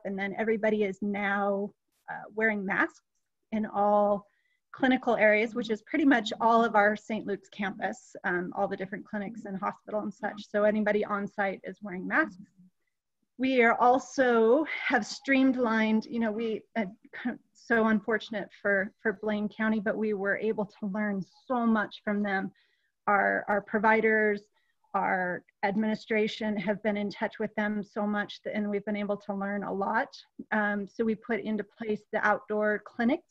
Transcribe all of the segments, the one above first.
and then everybody is now wearing masks in all clinical areas, which is pretty much all of our St. Luke's campus, all the different clinics and hospital and such. So anybody on site is wearing masks. We are also have streamlined, you know, we so unfortunate for Blaine County, but we were able to learn so much from them. Our providers, our administration have been in touch with them so much, and we've been able to learn a lot. So we put into place the outdoor clinics,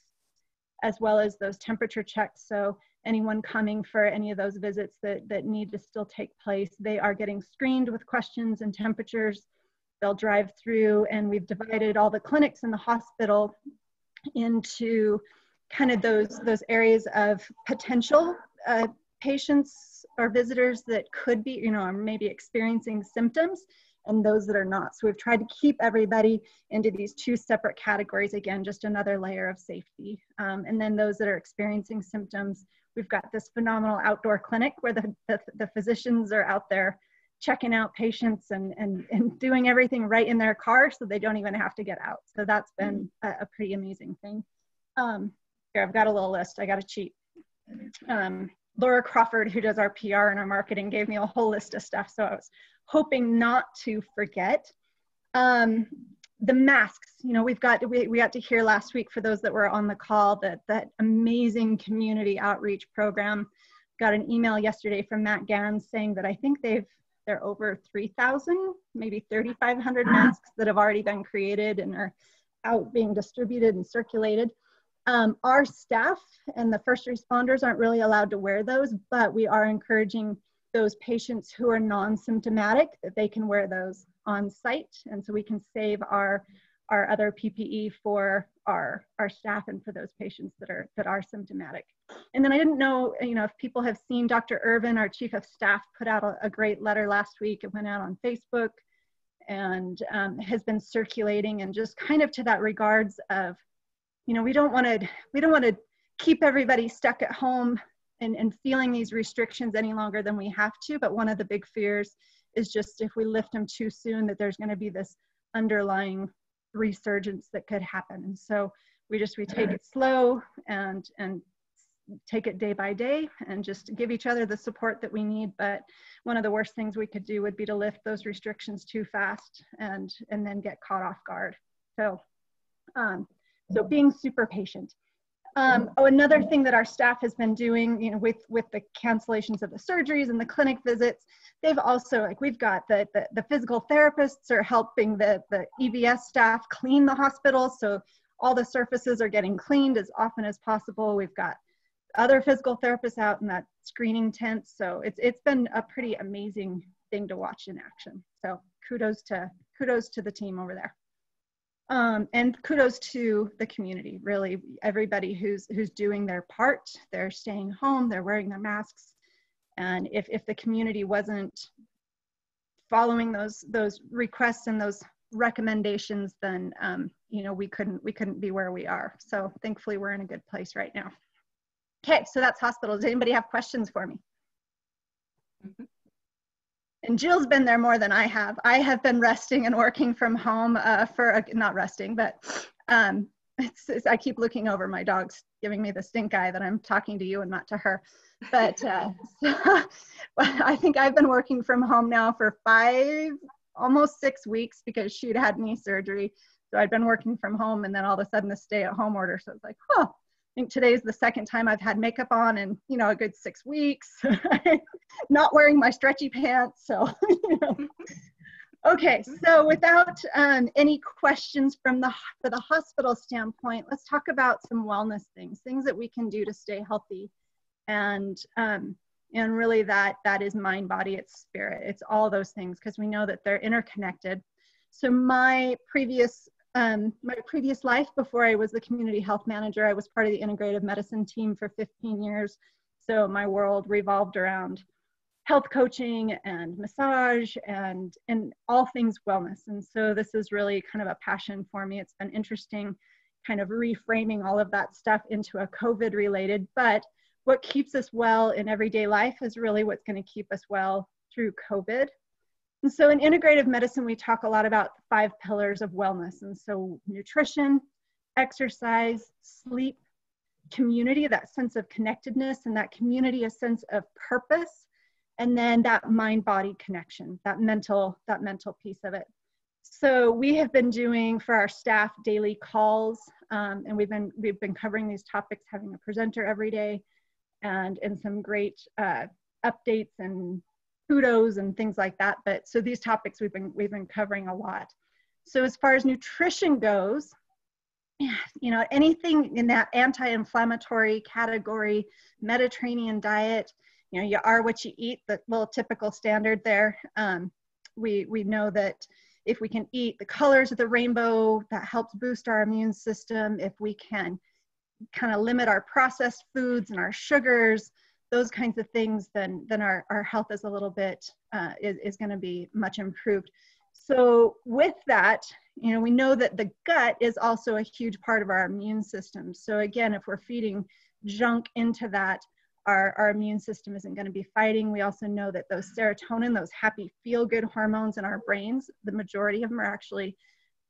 as well as those temperature checks. So anyone coming for any of those visits that need to still take place, they are getting screened with questions and temperatures. They'll drive through, and we've divided all the clinics in the hospital into kind of those areas of potential patients or visitors that could be, you know, are maybe experiencing symptoms, and those that are not. So we've tried to keep everybody into these two separate categories. Again, just another layer of safety. And then those that are experiencing symptoms, we've got this phenomenal outdoor clinic where the physicians are out there checking out patients and doing everything right in their car, so they don't even have to get out. So that's been a pretty amazing thing. Here, I've got a little list. I got to cheat. Laura Crawford, who does our PR and our marketing, gave me a whole list of stuff, so I was hoping not to forget. The masks, you know, we got to hear last week, for those that were on the call, that amazing community outreach program. Got an email yesterday from Matt Gans saying that I think they're over 3,000, maybe 3,500 masks that have already been created and are out being distributed and circulated. Our staff and the first responders aren't really allowed to wear those, but we are encouraging those patients who are non-symptomatic that they can wear those on site. And so we can save our other PPE for our staff and for those patients that are symptomatic. And then I didn't know, you know, if people have seen Dr. Irvin, our chief of staff, put out a great letter last week. It went out on Facebook and has been circulating, and just kind of to that regards of, you know, we don't want to keep everybody stuck at home and feeling these restrictions any longer than we have to. But one of the big fears is just if we lift them too soon, that there's going to be this underlying resurgence that could happen. And so we take it slow and take it day by day and just give each other the support that we need. But one of the worst things we could do would be to lift those restrictions too fast and then get caught off guard. So so being super patient. Another thing that our staff has been doing, you know, with the cancellations of the surgeries and the clinic visits, they've also, like, we've got the physical therapists are helping the EVS staff clean the hospital. So all the surfaces are getting cleaned as often as possible. We've got other physical therapists out in that screening tent. So it's been a pretty amazing thing to watch in action. So kudos to the team over there. And kudos to the community, really, everybody who's doing their part. They're staying home, they're wearing their masks. And if the community wasn't following those requests and those recommendations, then you know, we couldn't be where we are. So thankfully we're in a good place right now. Okay, so that's hospitals. Does anybody have questions for me? Mm-hmm. And Jill's been there more than I have. I have been resting and working from home not resting, but I keep looking over. My dog's giving me the stink eye that I'm talking to you and not to her. But so, I think I've been working from home now for almost 6 weeks, because she'd had knee surgery. So I'd been working from home, and then all of a sudden the stay-at-home order. So it's like, I think today's the second time I've had makeup on in, you know, a good 6 weeks. Not wearing my stretchy pants. So, you know. Okay, so without any questions for the hospital standpoint, let's talk about some wellness things that we can do to stay healthy. And really that is mind, body, it's spirit. It's all those things, because we know that they're interconnected. So my previous life, before I was the community health manager, I was part of the integrative medicine team for 15 years. So my world revolved around health coaching and massage and all things wellness. And so this is really kind of a passion for me. It's been interesting kind of reframing all of that stuff into a COVID related, but what keeps us well in everyday life is really what's going to keep us well through COVID. And so in integrative medicine, we talk a lot about 5 pillars of wellness. And so nutrition, exercise, sleep, community, that sense of connectedness, and that community, a sense of purpose, and then that mind-body connection, that mental piece of it. So we have been doing for our staff daily calls, and we've been covering these topics, having a presenter every day, and some great updates and kudos and things like that. But so these topics we've been covering a lot. So as far as nutrition goes, you know, anything in that anti-inflammatory category, Mediterranean diet, you know, you are what you eat, the little typical standard there. We know that if we can eat the colors of the rainbow, that helps boost our immune system. If we can kind of limit our processed foods and our sugars, those kinds of things, then our health is a little bit, is going to be much improved. So with that, you know, we know that the gut is also a huge part of our immune system. So again, if we're feeding junk into that, our immune system isn't going to be fighting. We also know that those serotonin, those happy feel-good hormones in our brains, the majority of them are actually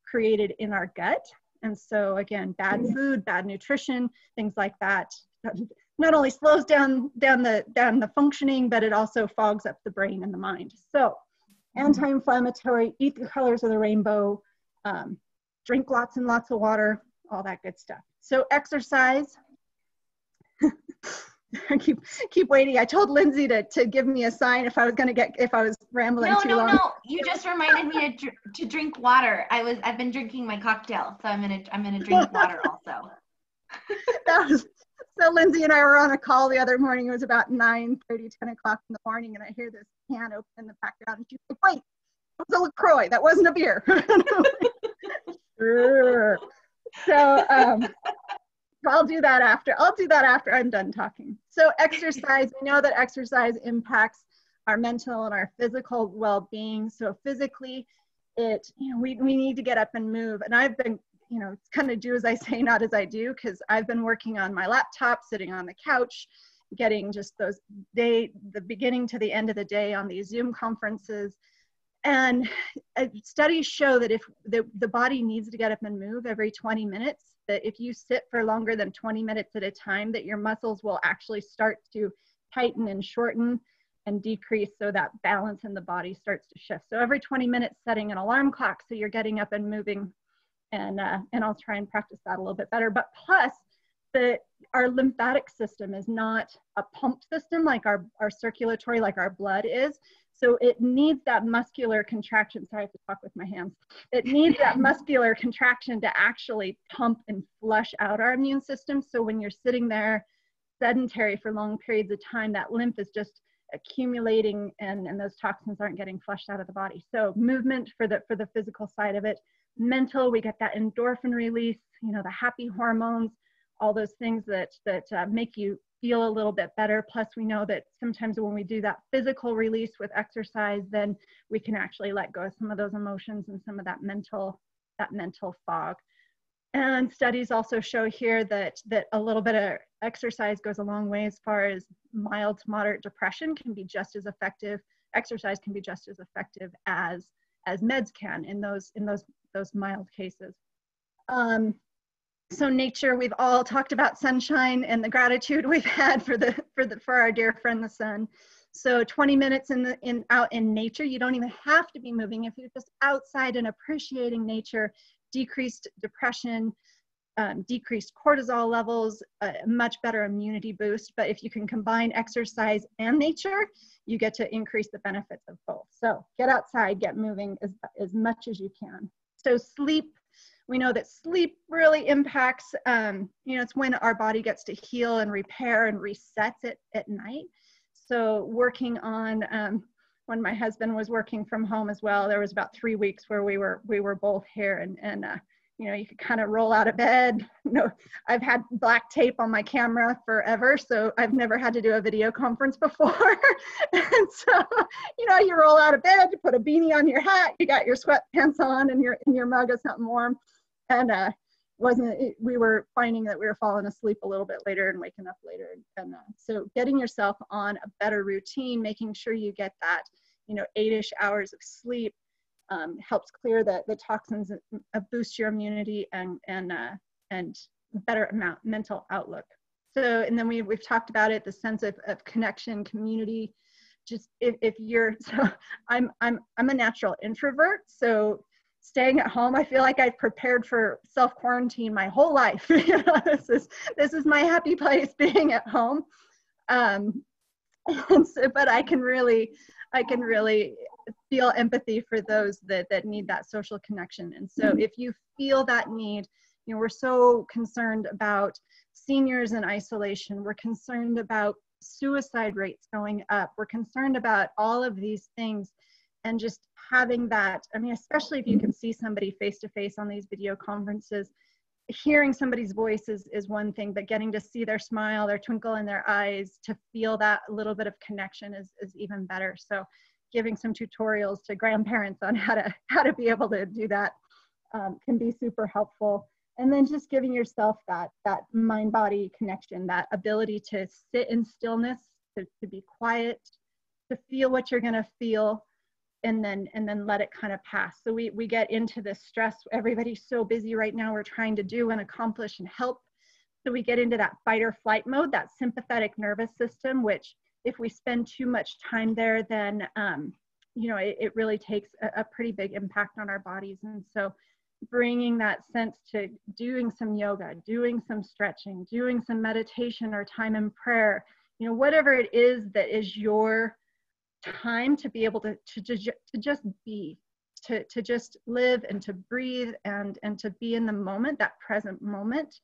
created in our gut. And so again, bad food, bad nutrition, things like that, not only slows down the functioning, but it also fogs up the brain and the mind. So anti-inflammatory, eat the colors of the rainbow, drink lots and lots of water, all that good stuff. So exercise. I keep waiting. I told Lindsay to give me a sign if I was rambling too long. No. You just reminded me to drink water. I've been drinking my cocktail, so I'm gonna drink water also. So Lindsay and I were on a call the other morning. It was about 9:30, 10 o'clock in the morning, and I hear this can open in the background, and she's like, "Wait, that was a LaCroix. That wasn't a beer." So I'll do that after I'm done talking. So exercise, we know that exercise impacts our mental and our physical well-being. So physically, we need to get up and move. And I've been, you know, kind of do as I say, not as I do, because I've been working on my laptop, sitting on the couch, getting just the beginning to the end of the day on these Zoom conferences. And studies show that if the body needs to get up and move every 20 minutes, that if you sit for longer than 20 minutes at a time, that your muscles will actually start to tighten and shorten and decrease, so that balance in the body starts to shift. So every 20 minutes, setting an alarm clock so you're getting up and moving, and I'll try and practice that a little bit better. But plus, our lymphatic system is not a pump system like our circulatory, like our blood is. So it needs that muscular contraction. Sorry, I have to talk with my hands. It needs that muscular contraction to actually pump and flush out our immune system. So when you're sitting there sedentary for long periods of time, that lymph is just accumulating, and those toxins aren't getting flushed out of the body. So movement for the physical side of it. Mental, we get that endorphin release, you know, the happy hormones, all those things that make you feel a little bit better. Plus, we know that sometimes when we do that physical release with exercise, then we can actually let go of some of those emotions and some of that mental fog. And studies also show here that a little bit of exercise goes a long way as far as mild to moderate depression can be just as effective. Exercise can be just as effective as meds can in those mild cases. So nature, we've all talked about sunshine and the gratitude we've had for our dear friend, the sun. So 20 minutes out in nature, you don't even have to be moving. If you're just outside and appreciating nature, decreased depression, decreased cortisol levels, a much better immunity boost. But if you can combine exercise and nature, you get to increase the benefits of both. So get outside, get moving as much as you can. So sleep. We know that sleep really impacts, it's when our body gets to heal and repair and resets it at night. So working on, when my husband was working from home as well, there was about 3 weeks where we were both here, and you could kind of roll out of bed. I've had black tape on my camera forever, so I've never had to do a video conference before. And so, you roll out of bed, you put a beanie on your hat, you got your sweatpants on and your mug of something warm. And we were finding that we were falling asleep a little bit later and waking up later. And so getting yourself on a better routine, making sure you get that, 8-ish hours of sleep helps clear the toxins, boost your immunity, and better mental outlook. So, and then we've talked about it, the sense of connection, community. Just if you're, so I'm a natural introvert, so staying at home, I feel like I've prepared for self-quarantine my whole life. This is my happy place, being at home. And so, but I can really feel empathy for those that need that social connection. And so if you feel that need, we're so concerned about seniors in isolation. We're concerned about suicide rates going up. We're concerned about all of these things, and just having that, I mean, especially if you can see somebody face to face on these video conferences, hearing somebody's voice is one thing, but getting to see their smile, their twinkle in their eyes, to feel that little bit of connection is even better. So giving some tutorials to grandparents on how to be able to do that can be super helpful. And then just giving yourself that mind-body connection, that ability to sit in stillness, to be quiet, to feel what you're gonna feel, and then let it kind of pass. So we get into this stress. Everybody's so busy right now. We're trying to do and accomplish and help. So we get into that fight or flight mode, that sympathetic nervous system, which if we spend too much time there, then it really takes a pretty big impact on our bodies. And so bringing that sense to doing some yoga, doing some stretching, doing some meditation or time in prayer, whatever it is that is your time to be able to just be, to just live and to breathe and to be in the moment, that present moment.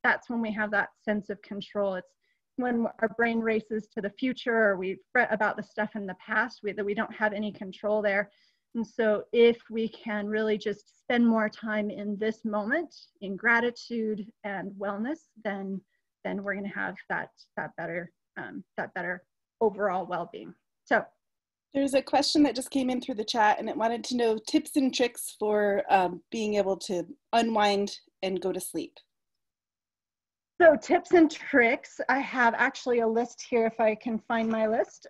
That's when we have that sense of control. It's when our brain races to the future, or we fret about the stuff in the past that we don't have any control there. And so if we can really just spend more time in this moment, in gratitude and wellness, then we're going to have that better overall well-being. So there's a question that just came in through the chat, and it wanted to know tips and tricks for being able to unwind and go to sleep. So tips and tricks, I have actually a list here if I can find my list.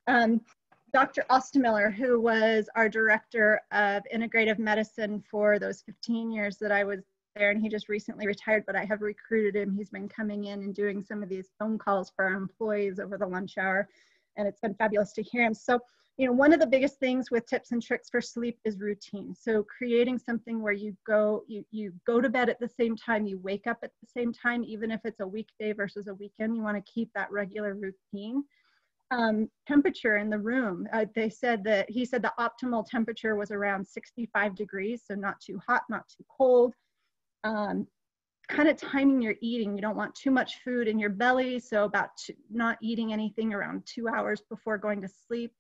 Dr. Ostemiller, who was our director of integrative medicine for those 15 years that I was there, and he just recently retired, but I have recruited him. He's been coming in and doing some of these phone calls for our employees over the lunch hour, and it's been fabulous to hear him. So, one of the biggest things with tips and tricks for sleep is routine. So creating something where you go to bed at the same time, you wake up at the same time, even if it's a weekday versus a weekend, you want to keep that regular routine. Temperature in the room. He said the optimal temperature was around 65 degrees, so not too hot, not too cold. Kind of timing your eating. You don't want too much food in your belly, so not eating anything around 2 hours before going to sleep.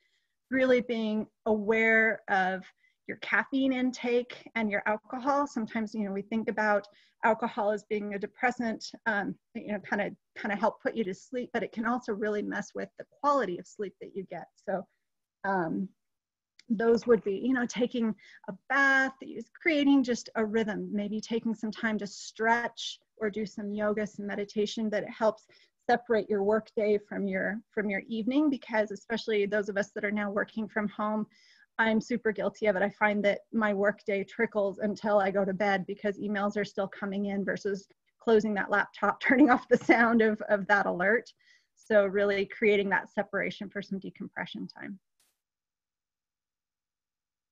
Really being aware of your caffeine intake and your alcohol. Sometimes, we think about alcohol as being a depressant, kind of help put you to sleep, but it can also really mess with the quality of sleep that you get. So those would be, taking a bath, creating just a rhythm, maybe taking some time to stretch or do some yoga, some meditation, that it helps separate your work day from your evening, because especially those of us that are now working from home, I'm super guilty of it. I find that my work day trickles until I go to bed because emails are still coming in versus closing that laptop, turning off the sound of that alert. So really creating that separation for some decompression time.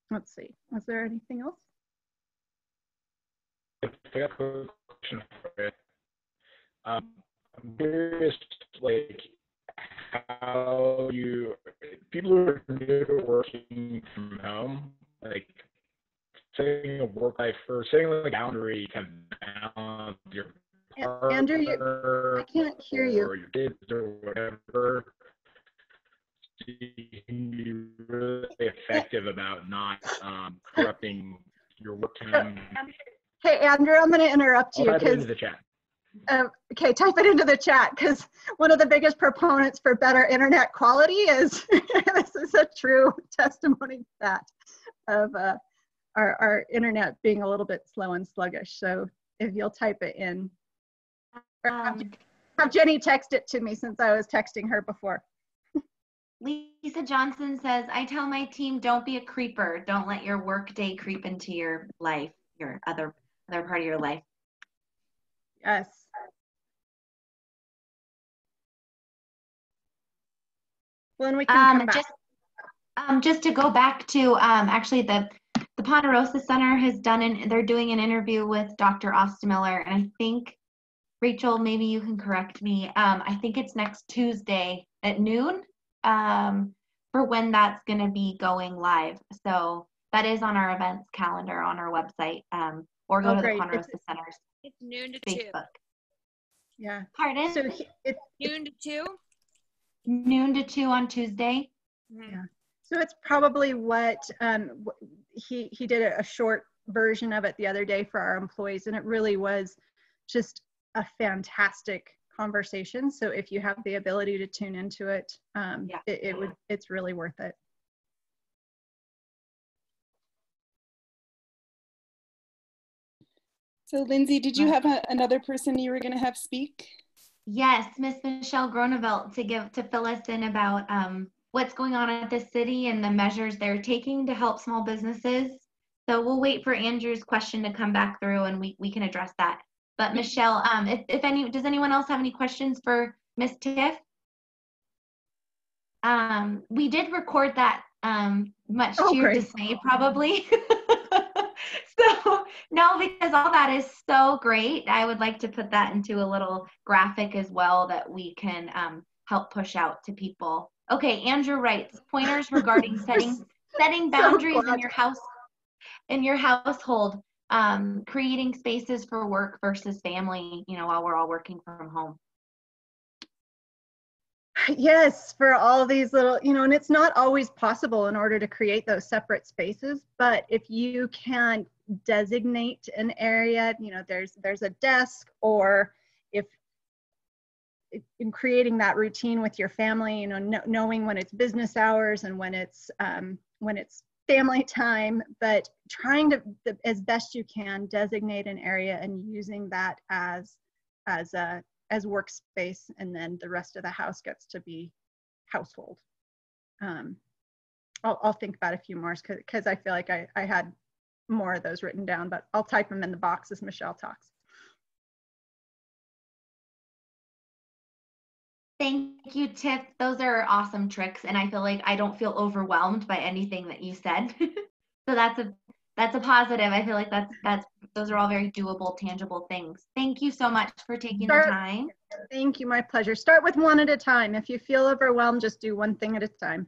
Let's see, was there anything else? I got a question for you. I'm curious, how people who are new to working from home, setting a work life or setting a boundary, kind of balance your partner, Andrew, I can't hear you. Or your kids or whatever. You can be really effective about not corrupting your work time. Hey, Andrew, I'm going to interrupt you. I'll type it into the chat. Okay, type it into the chat, because one of the biggest proponents for better internet quality is, this is a true testimony to that, of our internet being a little bit slow and sluggish. So if you'll type it in, or have Jenny text it to me, since I was texting her before. Lisa Johnson says, I tell my team, don't be a creeper. Don't let your work day creep into your life, your other part of your life. Yes. Well, and we can come back. Just to go back to actually the Ponderosa Center has they're doing an interview with Dr. Ostemiller, and I think, Rachel, maybe you can correct me. I think it's next Tuesday at noon for when that's going to be going live. So that is on our events calendar on our website, or go to the Ponderosa Center's It's noon to Facebook. 2. Yeah. Pardon? So it's Noon to 2? Noon to 2 on Tuesday. Yeah. So it's probably what he did a short version of it the other day for our employees, and it really was just a fantastic conversation. So if you have the ability to tune into it, it's really worth it. So Lindsay, did you have another person you were going to have speak? Yes, Miss Michelle Gronevelt to fill us in about what's going on at the city and the measures they're taking to help small businesses. So we'll wait for Andrew's question to come back through, and we can address that. But Michelle, does anyone else have any questions for Miss Tiff? We did record that, much to your dismay, probably. So no, because all that is so great. I would like to put that into a little graphic as well that we can help push out to people. Okay, Andrew writes, pointers regarding setting boundaries in your household, creating spaces for work versus family, while we're all working from home. Yes, for all these little, and it's not always possible in order to create those separate spaces, but if you can designate an area, there's a desk, or if in creating that routine with your family, knowing when it's business hours and when it's family time, but trying to, as best you can, designate an area and using that as workspace, and then the rest of the house gets to be household. I'll think about a few more because I feel like I had more of those written down, but I'll type them in the box as Michelle talks. Thank you, Tiff. Those are awesome tricks, and I feel like I don't feel overwhelmed by anything that you said. So that's a positive. I feel like those are all very doable, tangible things. Thank you so much for taking the time. Thank you, my pleasure. Start with one at a time. If you feel overwhelmed, just do one thing at a time.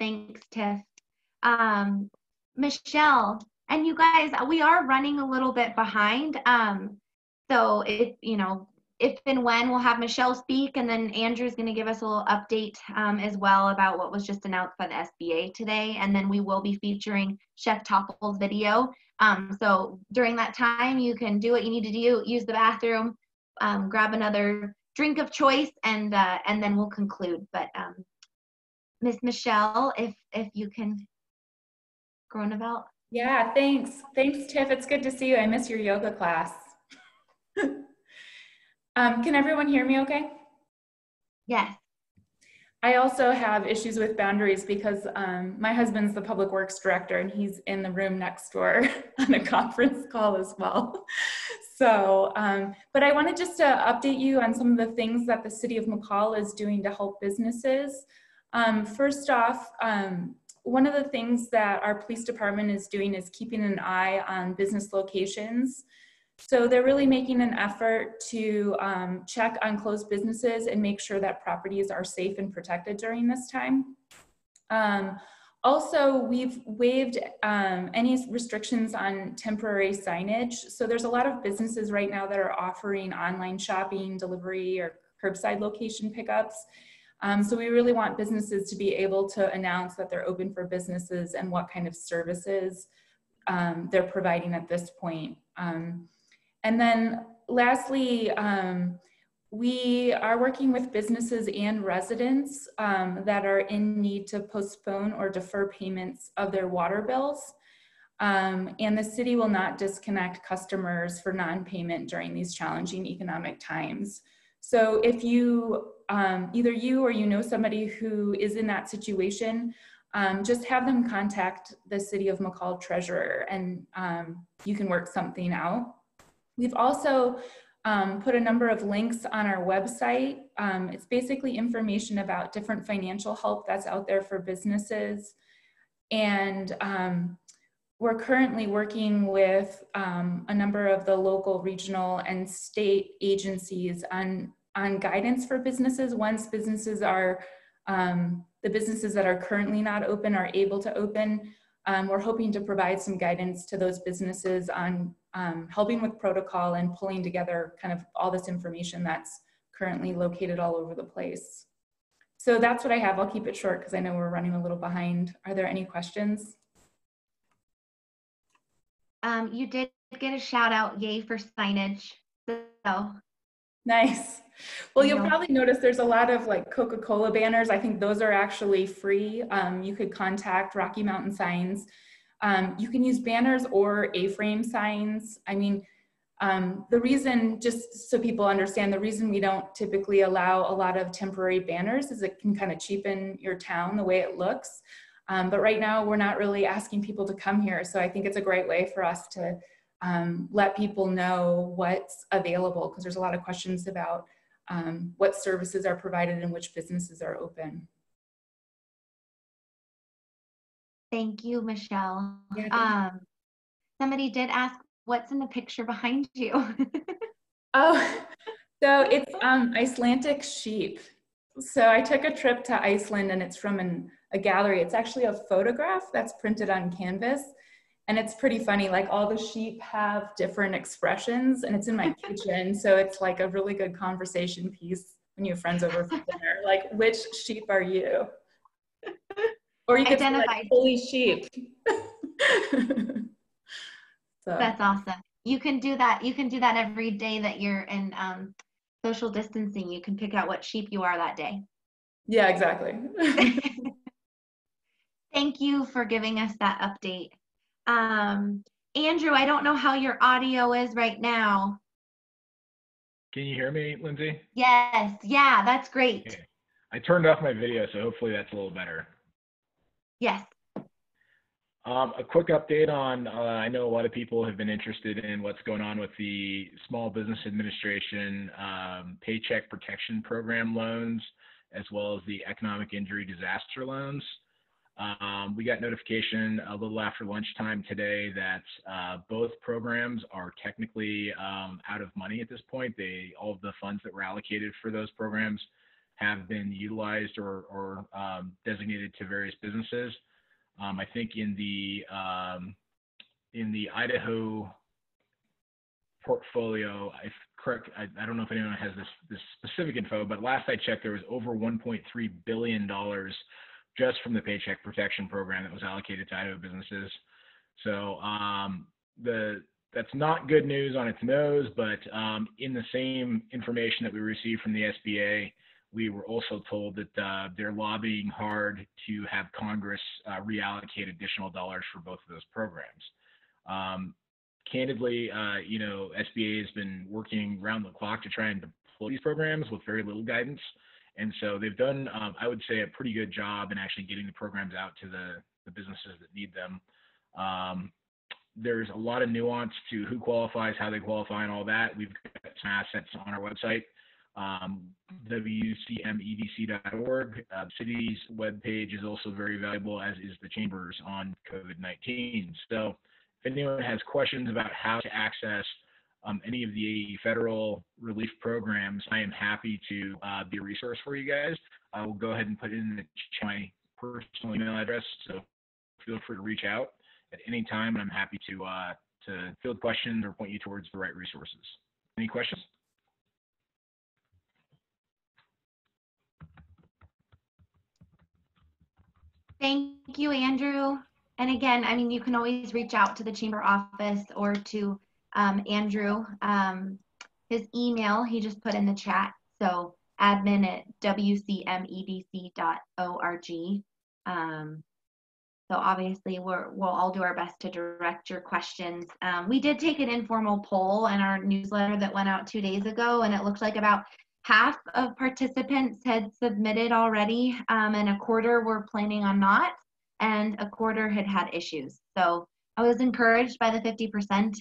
Thanks, Tiff. Michelle, and you guys, we are running a little bit behind. So if and when we'll have Michelle speak, and then Andrew's going to give us a little update as well about what was just announced by the SBA today. And then we will be featuring Chef Topple's video. So during that time, you can do what you need to do, use the bathroom, grab another drink of choice, and then we'll conclude. But Miss Michelle, if you can, Gronevelt. Yeah, thanks. Thanks, Tiff. It's good to see you. I miss your yoga class. Can everyone hear me okay? Yes. I also have issues with boundaries because my husband's the public works director and he's in the room next door on a conference call as well. So, but I wanted just to update you on some of the things that the city of McCall is doing to help businesses. First off, one of the things that our police department is doing is keeping an eye on business locations. So they're really making an effort to check on closed businesses and make sure that properties are safe and protected during this time. Also, we've waived any restrictions on temporary signage. So there's a lot of businesses right now that are offering online shopping, delivery, or curbside location pickups. So we really want businesses to be able to announce that they're open for businesses and what kind of services they're providing at this point. And then lastly, we are working with businesses and residents that are in need to postpone or defer payments of their water bills. And the city will not disconnect customers for non-payment during these challenging economic times. So if you, either you or you know somebody who is in that situation, just have them contact the City of McCall treasurer, and you can work something out. We've also put a number of links on our website. It's basically information about different financial help that's out there for businesses. And we're currently working with a number of the local, regional, and state agencies on guidance for businesses once businesses are, the businesses that are currently not open are able to open. We're hoping to provide some guidance to those businesses on helping with protocol and pulling together kind of all this information that's currently located all over the place. So that's what I have. I'll keep it short because I know we're running a little behind. Are there any questions? You did get a shout out, yay for signage. So nice. Well, you'll probably notice there's a lot of like Coca-Cola banners. I think those are actually free. You could contact Rocky Mountain Signs. You can use banners or A-frame signs. I mean, the reason, just so people understand, the reason we don't typically allow a lot of temporary banners is it can kind of cheapen your town, the way it looks. But right now we're not really asking people to come here. So I think it's a great way for us to let people know what's available, because there's a lot of questions about what services are provided and which businesses are open. Thank you, Michelle. Yeah, somebody did ask, what's in the picture behind you? Oh, so it's Icelandic sheep. So I took a trip to Iceland, and it's from a gallery. It's actually a photograph that's printed on canvas. And it's pretty funny, like all the sheep have different expressions, and it's in my kitchen. So it's like a really good conversation piece when you have friends over for dinner. Like, which sheep are you? Or you could say like, holy sheep. So. That's awesome. You can do that. You can do that every day that you're in social distancing. You can pick out what sheep you are that day. Yeah, exactly. Thank you for giving us that update. Andrew, I don't know how your audio is right now. Can you hear me, Lindsay? Yes. Yeah, that's great. Okay. I turned off my video, so hopefully that's a little better. Yes. A quick update on, I know a lot of people have been interested in what's going on with the Small Business Administration Paycheck Protection Program loans, as well as the Economic Injury Disaster loans. We got notification a little after lunchtime today that both programs are technically out of money at this point. All of the funds that were allocated for those programs have been utilized or designated to various businesses. I think in the Idaho portfolio, I don't know if anyone has this specific info, but last I checked, there was over $1.3 billion just from the Paycheck Protection Program that was allocated to Idaho businesses. So that's not good news on its nose, but in the same information that we received from the SBA, we were also told that they're lobbying hard to have Congress reallocate additional dollars for both of those programs. Candidly, SBA has been working around the clock to try and deploy these programs with very little guidance. And so they've done, I would say, a pretty good job in actually getting the programs out to the businesses that need them. There's a lot of nuance to who qualifies, how they qualify, and all that. We've got some assets on our website, wcmedc.org. City's webpage is also very valuable, as is the Chamber's on COVID-19. So if anyone has questions about how to access any of the federal relief programs, I am happy to be a resource for you guys. I will go ahead and put in my personal email address, so feel free to reach out at any time, and I'm happy to field questions or point you towards the right resources. Any questions? Thank you, Andrew. And again, I mean, you can always reach out to the Chamber office or to Andrew. His email, he just put in the chat. So admin@wcmedc.org. So obviously we'll all do our best to direct your questions. We did take an informal poll in our newsletter that went out 2 days ago, and it looked like about half of participants had submitted already, and a quarter were planning on not, and a quarter had had issues. So I was encouraged by the 50%.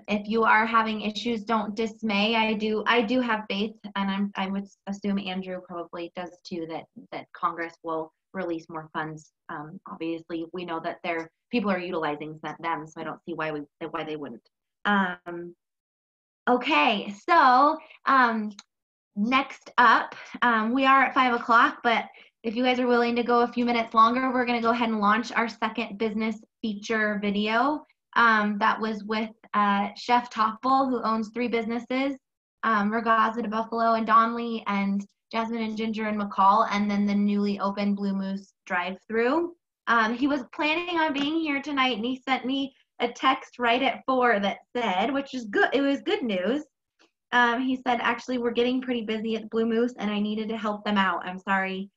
If you are having issues, don't dismay. I do have faith, and I would assume Andrew probably does too, that Congress will release more funds. Obviously, we know that people are utilizing them, so I don't see why they wouldn't. Okay, so next up, we are at 5 o'clock, but if you guys are willing to go a few minutes longer, we're going to go ahead and launch our second business feature video. That was with Chef Topple, who owns 3 businesses, Regatta de Buffalo and Donley, and Jasmine and Ginger and McCall, and then the newly opened Blue Moose drive-through. He was planning on being here tonight, and he sent me a text right at 4 that said, which is good, it was good news. He said, actually, we're getting pretty busy at Blue Moose, and I needed to help them out. I'm sorry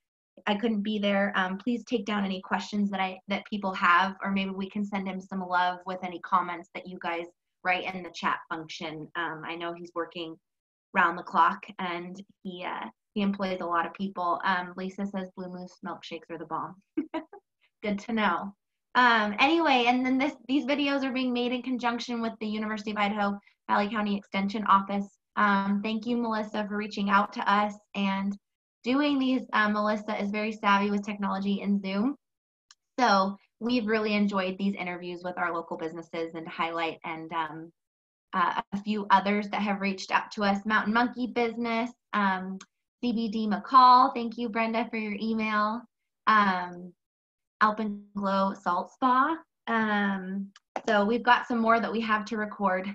I couldn't be there. Please take down any questions that people have, or maybe we can send him some love with any comments that you guys write in the chat function. I know he's working round the clock, and he employs a lot of people. Lisa says Blue Moose milkshakes are the bomb. Good to know. Anyway, and then these videos are being made in conjunction with the University of Idaho Valley County Extension Office. Thank you, Melissa, for reaching out to us and doing these. Melissa is very savvy with technology and Zoom. So we've really enjoyed these interviews with our local businesses and highlight, and a few others that have reached out to us. Mountain Monkey Business, CBD McCall, thank you, Brenda, for your email. Alpenglow Salt Spa. So we've got some more that we have to record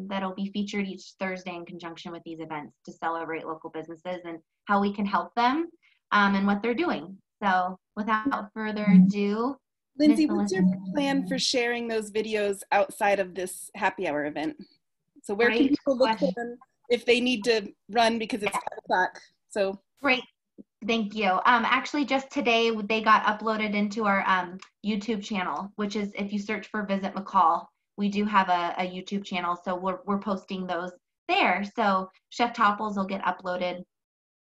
that'll be featured each Thursday in conjunction with these events to celebrate local businesses and how we can help them and what they're doing. So without further ado, Lindsay, what's your plan for sharing those videos outside of this happy hour event? So where can people look for them if they need to run because it's 5 o'clock? So great. Thank you. Actually, just today, they got uploaded into our YouTube channel, which is, if you search for Visit McCall, we do have a YouTube channel. So we're posting those there. So Chef Topples will get uploaded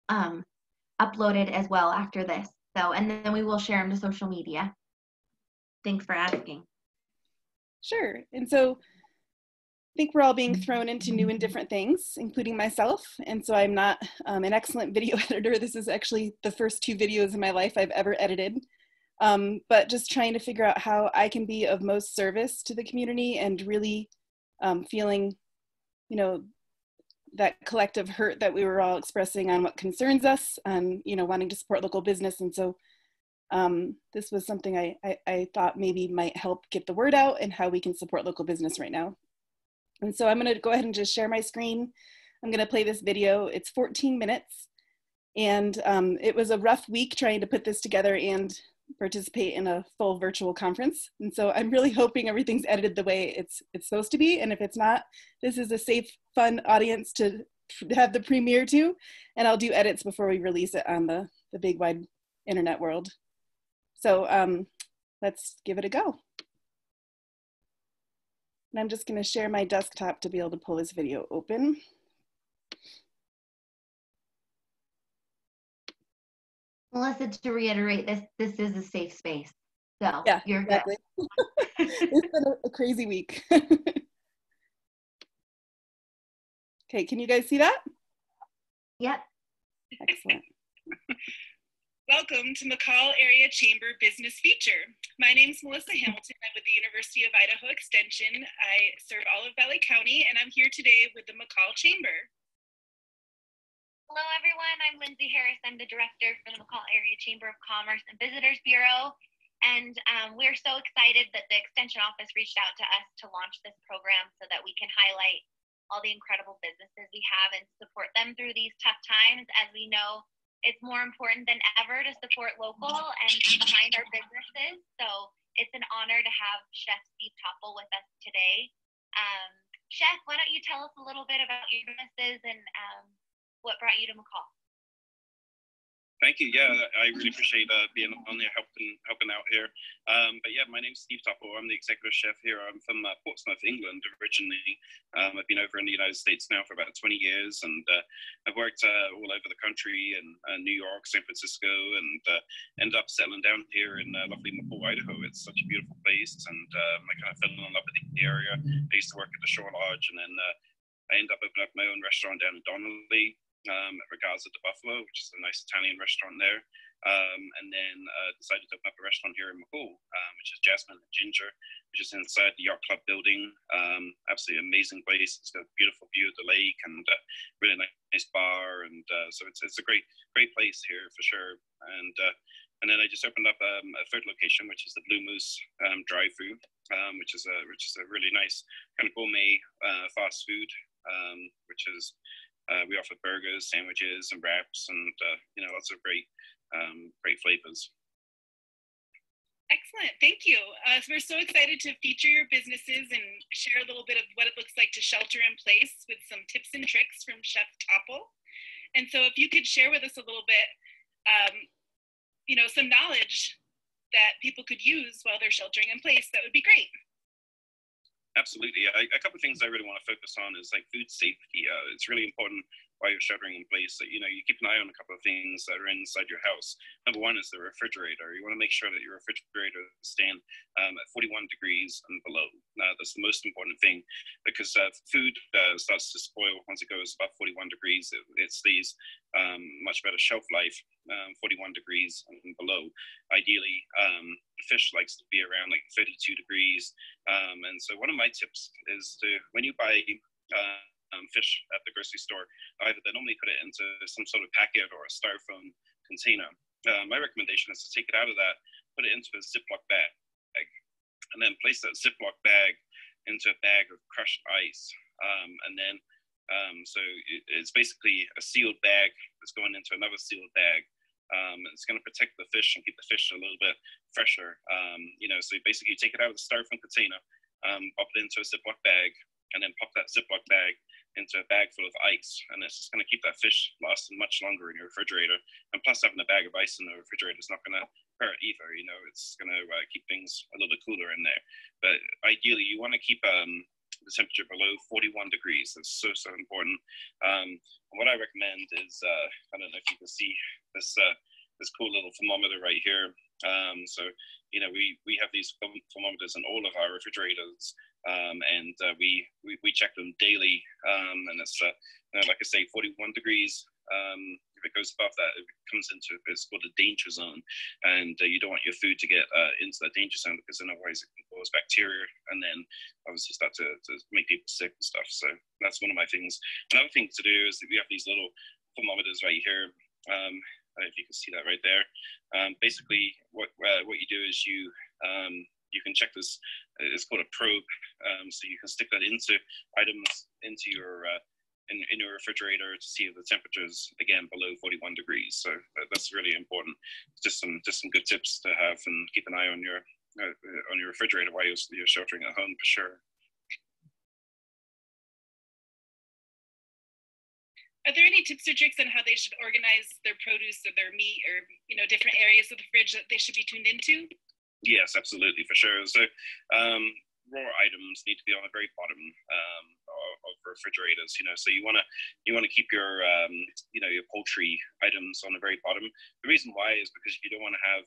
as well after this. So, and then we will share them to social media. Thanks for asking. Sure. And so I think we're all being thrown into new and different things, including myself. And so I'm not an excellent video editor. This is actually the first 2 videos in my life I've ever edited. But just trying to figure out how I can be of most service to the community and really feeling, that collective hurt that we were all expressing on what concerns us and, wanting to support local business. And so this was something I thought maybe might help get the word out and how we can support local business right now. And so I'm going to go ahead and just share my screen. I'm going to play this video. It's 14 minutes. And it was a rough week trying to put this together and participate in a full virtual conference. And so I'm really hoping everything's edited the way it's supposed to be. And if it's not, this is a safe, fun audience to have the premiere to. And I'll do edits before we release it on the big wide internet world. So let's give it a go. And I'm just going to share my desktop to be able to pull this video open. Melissa, to reiterate, this is a safe space. So yeah, you're exactly. good. It's been a crazy week. Okay, can you guys see that? Yep. Excellent. Welcome to McCall Area Chamber Business Feature. My name is Melissa Hamilton. I'm with the University of Idaho Extension. I serve Olive Valley County, and I'm here today with the McCall Chamber. Hello, everyone. I'm Lindsay Harris. I'm the director for the McCall Area Chamber of Commerce and Visitors Bureau. And we're so excited that the Extension Office reached out to us to launch this program so that we can highlight all the incredible businesses we have and support them through these tough times. As we know, it's more important than ever to support local and be behind our businesses. So it's an honor to have Chef Steve Topple with us today. Chef, why don't you tell us a little bit about your businesses and what brought you to McCall? Thank you. Yeah, I really appreciate being on there helping out here. But yeah, my name's Steve Topple. I'm the executive chef here. I'm from Portsmouth, England, originally. I've been over in the United States now for about 20 years, and I've worked all over the country in New York, San Francisco, and ended up settling down here in lovely McCall, Idaho. It's such a beautiful place, and I kind of fell in love with the area. I used to work at the Shore Lodge, and then I ended up opening up my own restaurant down in Donnelly. At Regatta de Buffalo, which is a nice Italian restaurant there. And then decided to open up a restaurant here in McCall, which is Jasmine and Ginger, which is inside the Yacht Club building. Absolutely amazing place. It's got a beautiful view of the lake and really nice bar. And so it's a great place here for sure. And then I just opened up a third location, which is the Blue Moose drive-through, which is a really nice kind of gourmet fast food, which is we offer burgers, sandwiches, and wraps, and lots of great flavors. Excellent, thank you. So we're so excited to feature your businesses and share a little bit of what it looks like to shelter in place with some tips and tricks from Chef Topple. And so if you could share with us a little bit, some knowledge that people could use while they're sheltering in place, that would be great. Absolutely. A couple of things I really want to focus on is like food safety. It's really important while you're sheltering in place that, you keep an eye on a couple of things that are inside your house. Number one is the refrigerator. You want to make sure that your refrigerator is staying at 41 degrees and below. That's the most important thing, because food starts to spoil once it goes above 41 degrees. It stays much better shelf life, 41 degrees and below. Ideally, fish likes to be around like 32 degrees. And so one of my tips is to, when you buy fish at the grocery store, either they normally put it into some sort of packet or a styrofoam container. My recommendation is to take it out of that, put it into a Ziploc bag, and then place that Ziploc bag into a bag of crushed ice. And then, so it's basically a sealed bag that's going into another sealed bag. It's going to protect the fish and keep the fish a little bit fresher. So basically you take it out of the styrofoam container, pop it into a Ziploc bag, and then pop that Ziploc bag into a bag full of ice. And it's just going to keep that fish lasting much longer in your refrigerator. And plus, having a bag of ice in the refrigerator is not going to hurt either. It's going to keep things a little bit cooler in there. But ideally, you want to keep the temperature below 41 degrees. That's so important. And what I recommend is, I don't know if you can see this cool little thermometer right here. We have these thermometers in all of our refrigerators, and we check them daily. And it's like I say, 41 degrees. If it goes above that, it comes into it's called a danger zone, and you don't want your food to get into that danger zone, because then otherwise it can cause bacteria, and then obviously start to make people sick and stuff. So that's one of my things. Another thing to do is that we have these little thermometers right here. If you can see that right there. Basically, what you do is you can check this. It's called a probe. So you can stick that into items into your in your refrigerator to see if the temperature is again below 41 degrees. So that's really important. Just some good tips to have, and keep an eye on your refrigerator while you're sheltering at home for sure. Are there any tips or tricks on how they should organize their produce or their meat, or different areas of the fridge that they should be tuned into? Yes, absolutely, for sure. So raw items need to be on the very bottom of refrigerators. So you want to keep your your poultry items on the very bottom. The reason why is because you don't want to have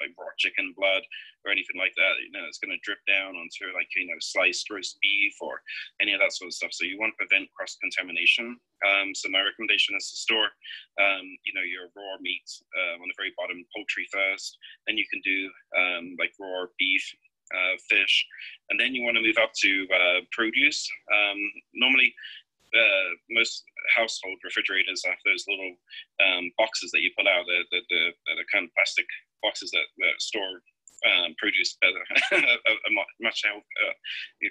like raw chicken blood or anything like that. It's going to drip down onto sliced roast beef or any of that sort of stuff. So you want to prevent cross contamination. So my recommendation is to store your raw meat on the very bottom, poultry first. Then you can do like raw beef, fish, and then you want to move up to produce. Normally, most household refrigerators have those little boxes that you pull out, the kind of plastic boxes that store produce better, much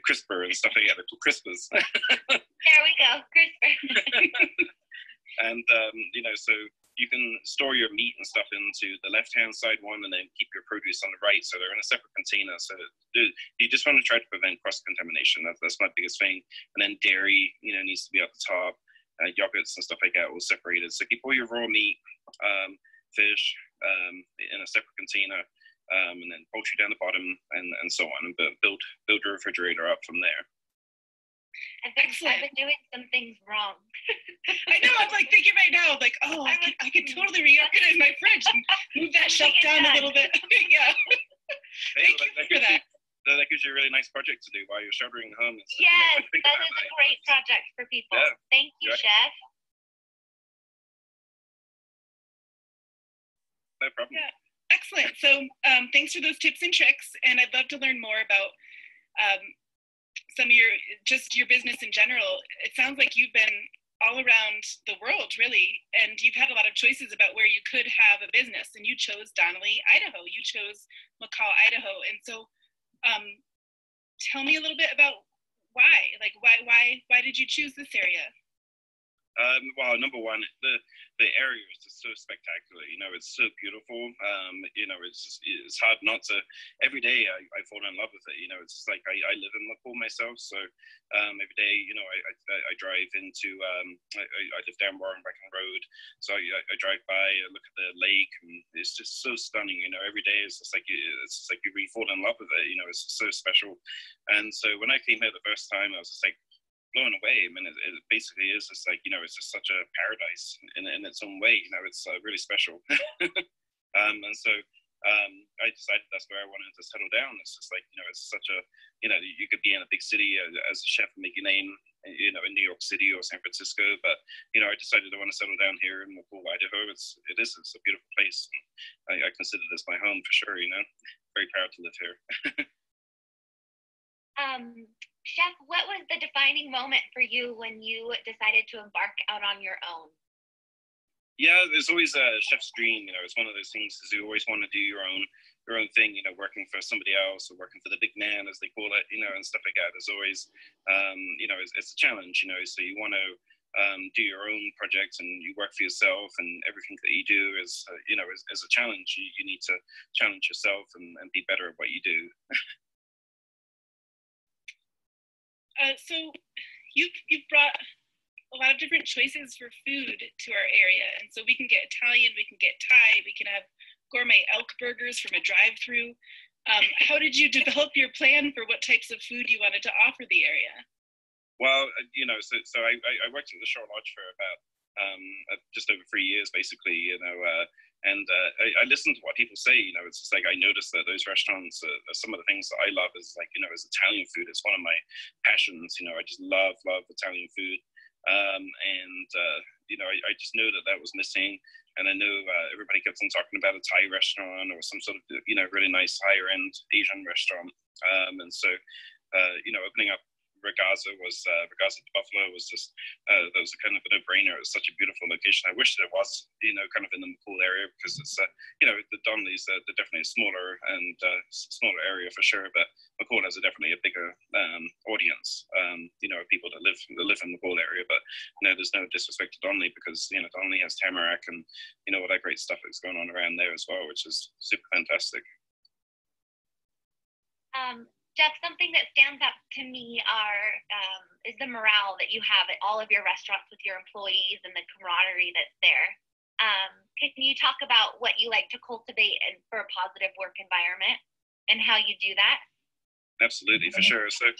crisper and stuff like that. They're called crispers. There we go, crisper. And so you can store your meat and stuff into the left-hand side one, and then keep your produce on the right. So they're in a separate container. So you just want to try to prevent cross-contamination. That's my biggest thing. And then dairy, needs to be at the top. yogurts and stuff like that all separated. So keep all your raw meat, fish in a separate container, and then poultry down the bottom, and so on, and build your refrigerator up from there. I've been doing some things wrong. I know, I'm like thinking right now, like, oh, I could totally reorganize my fridge and move that shelf down a little bit. Yeah. Thank you for that. That gives you a really nice project to do while you're sheltering home. Yes, that is a great project for people. Yeah. Thank you, Chef. No problem. Yeah, excellent. So thanks for those tips and tricks, and I'd love to learn more about some of your business in general. It sounds like you've been all around the world, really, and you've had a lot of choices about where you could have a business, and you chose Donnelly, Idaho. You chose McCall, Idaho, and so tell me a little bit about why. Like, why did you choose this area? Well, number one, the area is just so spectacular. You know, it's so beautiful. You know, it's hard not to. Every day I fall in love with it. You know, it's like I live in McCall myself, so every day, you know, I drive into. I live down Warren-Brecon Road, so I drive by, I look at the lake, and it's just so stunning. You know, every day it's just like you really fall in love with it. You know, it's so special. And so when I came here the first time, I was just like blown away. I mean, it basically is just like, you know, it's just such a paradise in its own way. You know, it's really special. And so I decided that's where I wanted to settle down. It's just like, you know, it's such a, you know, you could be in a big city as a chef and make your name, you know, in New York City or San Francisco, but, you know, I decided I want to settle down here in McCall, Idaho. It's a beautiful place. I consider this my home for sure, you know. Very proud to live here. Chef, what was the defining moment for you when you decided to embark out on your own? Yeah, there's always a chef's dream. You know, it's one of those things is you always want to do your own thing. You know, working for somebody else or working for the big man, as they call it. You know, and stuff like that. There's always, you know, it's a challenge. You know, so you want to do your own projects and you work for yourself, and everything that you do is, you know, is a challenge. You need to challenge yourself and be better at what you do. So you've brought a lot of different choices for food to our area, and so we can get Italian, we can get Thai, we can have gourmet elk burgers from a drive-through. How did you develop your plan for what types of food you wanted to offer the area? Well, you know, so I worked at the Shore Lodge for about just over 3 years, basically, you know, and I listen to what people say. You know, it's just like I noticed that those restaurants, some of the things that I love is like, you know, is Italian food. It's one of my passions. You know, I just love Italian food. And you know, I just know that was missing. And I know everybody kept on talking about a Thai restaurant or some sort of, you know, really nice higher end Asian restaurant. And so, you know, opening up Ragazza Buffalo was just that was a kind of a no-brainer. It was such a beautiful location. I wish that it was, you know, kind of in the McCall area, because it's you know, the Donnellys, they're definitely a smaller smaller area for sure, but McCall has definitely a bigger audience, you know, people that live in the McCall area. But you know, there's no disrespect to Donnelly, because you know, Donnelly has Tamarack and you know, all that great stuff that's going on around there as well, which is super fantastic. Jeff, something that stands out to me is the morale that you have at all of your restaurants with your employees and the camaraderie that's there. Can you talk about what you like to cultivate for a positive work environment and how you do that? Absolutely, for sure. So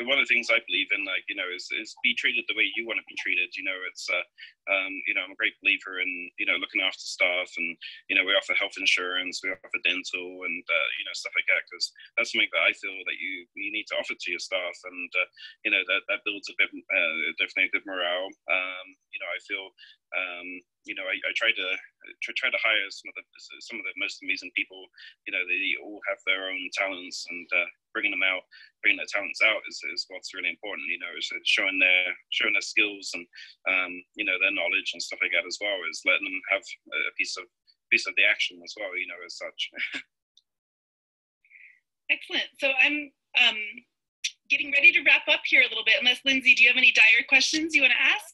one of the things I believe in, like, you know, is be treated the way you want to be treated. You know, it's you know, I'm a great believer in, you know, looking after staff, and you know, we offer health insurance, we offer dental, and you know, stuff like that, because that's something that I feel that you need to offer to your staff, and you know, that builds definitely a good morale. You know, I feel you know, I try to hire some of the most amazing people. You know, they all have their own talents, and bringing their talents out is what's really important. You know, is showing their skills and you know, their knowledge and stuff like that as well. Is letting them have a piece of the action as well. You know, as such. Excellent. So I'm getting ready to wrap up here a little bit. Unless, Lindsay, do you have any dire questions you want to ask?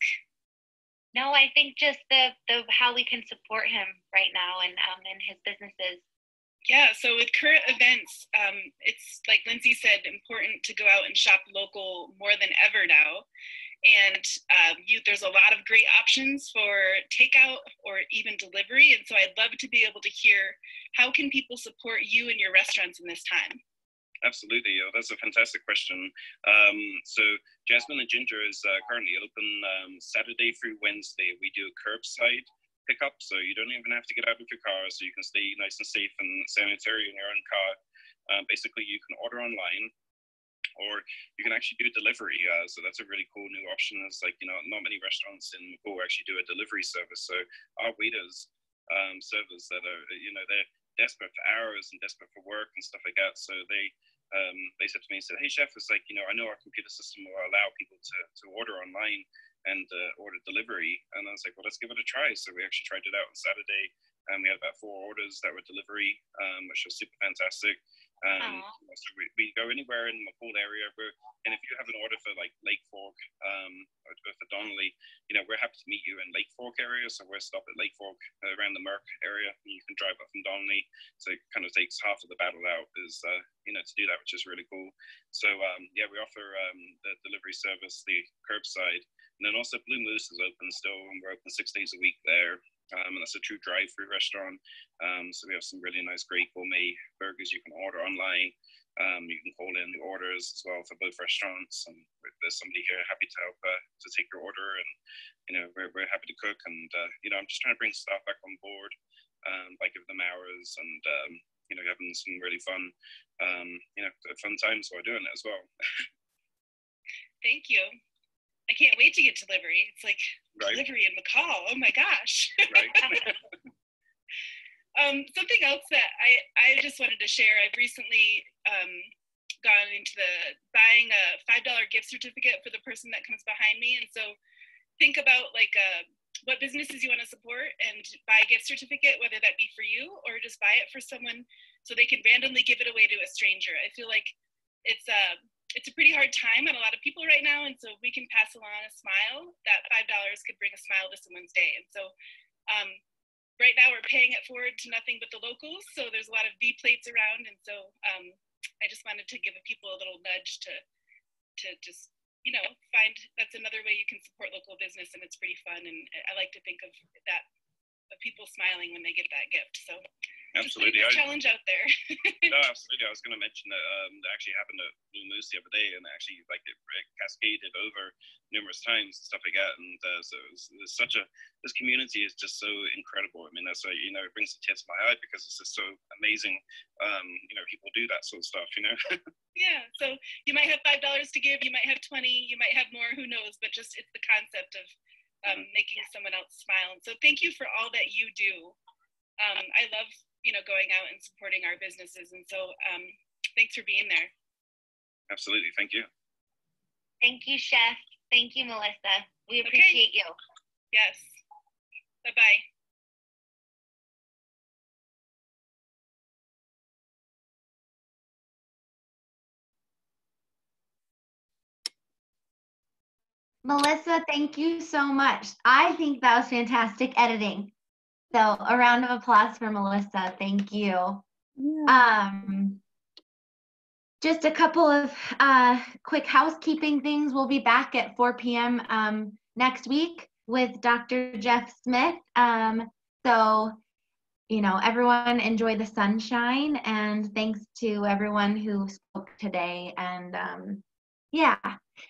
No, I think just the how we can support him right now and his businesses. Yeah, so with current events, it's like Lindsay said, important to go out and shop local more than ever now. And there's a lot of great options for takeout or even delivery. And so I'd love to be able to hear, how can people support you and your restaurants in this time? Absolutely. That's a fantastic question. So Jasmine and Ginger is currently open Saturday through Wednesday. We do curbside pickup, so you don't even have to get out of your car, so you can stay nice and safe and sanitary in your own car. Basically, you can order online, or you can actually do delivery. So that's a really cool new option. It's like, not many restaurants in McCall actually do a delivery service. So our waiters, servers that are, they're desperate for hours and desperate for work and stuff like that. So they said to me, hey chef, it's like, I know our computer system will allow people to order online and order delivery. And I was like, well, let's give it a try. So we actually tried it out on Saturday, and we had about 4 orders that were delivery, which was super fantastic. So we go anywhere in the McCall area, and if you have an order for like Lake Fork or for Donnelly, we're happy to meet you in Lake Fork area. So we're stopped at Lake Fork around the Merck area, and you can drive up from Donnelly. So it kind of takes half of the battle out is to do that, which is really cool. So we offer the delivery service, the curbside, and then also Blue Moose is open still, and we're open 6 days a week there. And that's a true drive-through restaurant. So we have some really nice, great gourmet burgers you can order online. You can call in the orders as well for both restaurants. And there's somebody here happy to help to take your order. And, we're happy to cook. And, I'm just trying to bring staff back on board by giving them hours and, having some really fun, fun times while doing it as well. Thank you. I can't wait to get delivery. It's like delivery in McCall. Oh my gosh. Right. Something else that I just wanted to share. I've recently gone into buying a $5 gift certificate for the person that comes behind me. And so think about what businesses you want to support and buy a gift certificate, whether that be for you or just buy it for someone so they can randomly give it away to a stranger. I feel like it's a pretty hard time on a lot of people right now. And so if we can pass along a smile, that $5 could bring a smile to someone's day. And so right now we're paying it forward to nothing but the locals. So there's a lot of V plates around. And so I just wanted to give people a little nudge to just, find that's another way you can support local business. And it's pretty fun. And I like to think of that, of people smiling when they get that gift. So absolutely, just challenge out there. No, absolutely. I was going to mention that that actually happened at Blue Moose the other day, and actually it cascaded over numerous times and stuff like that. And so there's this community is just so incredible. I mean, that's it brings the tears to my eye because it's just so amazing. People do that sort of stuff. Yeah. So you might have $5 to give, you might have 20, you might have more, who knows? But just it's the concept of making someone else smile. And so thank you for all that you do. I love going out and supporting our businesses. And so thanks for being there. Absolutely. Thank you. Thank you, Chef. Thank you, Melissa. We appreciate you. Yes. Bye-bye. Melissa, thank you so much. I think that was fantastic editing. So a round of applause for Melissa. Thank you. Yeah. Just a couple of quick housekeeping things. We'll be back at 4 p.m. Next week with Dr. Jeff Smith. So, everyone enjoy the sunshine, and thanks to everyone who spoke today. And yeah.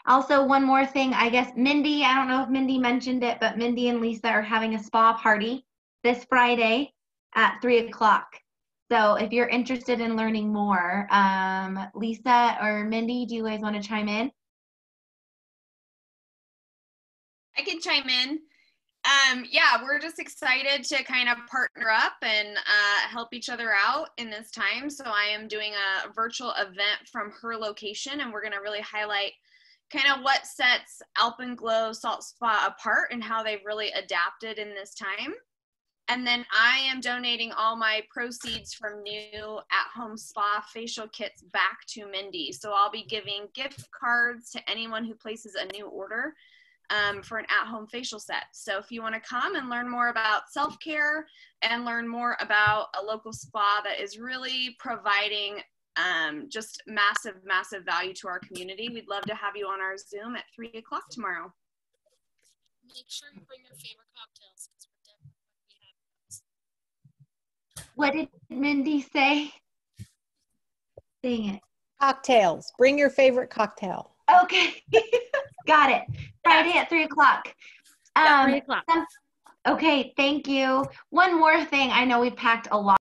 Also, one more thing, I guess, Mindy, I don't know if Mindy mentioned it, but Mindy and Lisa are having a spa party this Friday at 3 o'clock. So if you're interested in learning more, Lisa or Mindy, do you guys want to chime in? I can chime in. Yeah, we're just excited to kind of partner up and help each other out in this time. So I am doing a virtual event from her location, and we're going to really highlight kind of what sets Alpenglow Salt Spa apart and how they've really adapted in this time. And then I am donating all my proceeds from new at-home spa facial kits back to Mindy. So I'll be giving gift cards to anyone who places a new order for an at-home facial set. So if you want to come and learn more about self-care and learn more about a local spa that is really providing just massive value to our community, we'd love to have you on our Zoom at 3 o'clock tomorrow. make sure you bring your favorite cocktails because we're definitely going to be having those. What did Mindy say? Dang it. Cocktails. Bring your favorite cocktail. Okay. Got it. Friday at 3 o'clock. 3 o'clock. Okay, thank you. One more thing. I know we packed a lot.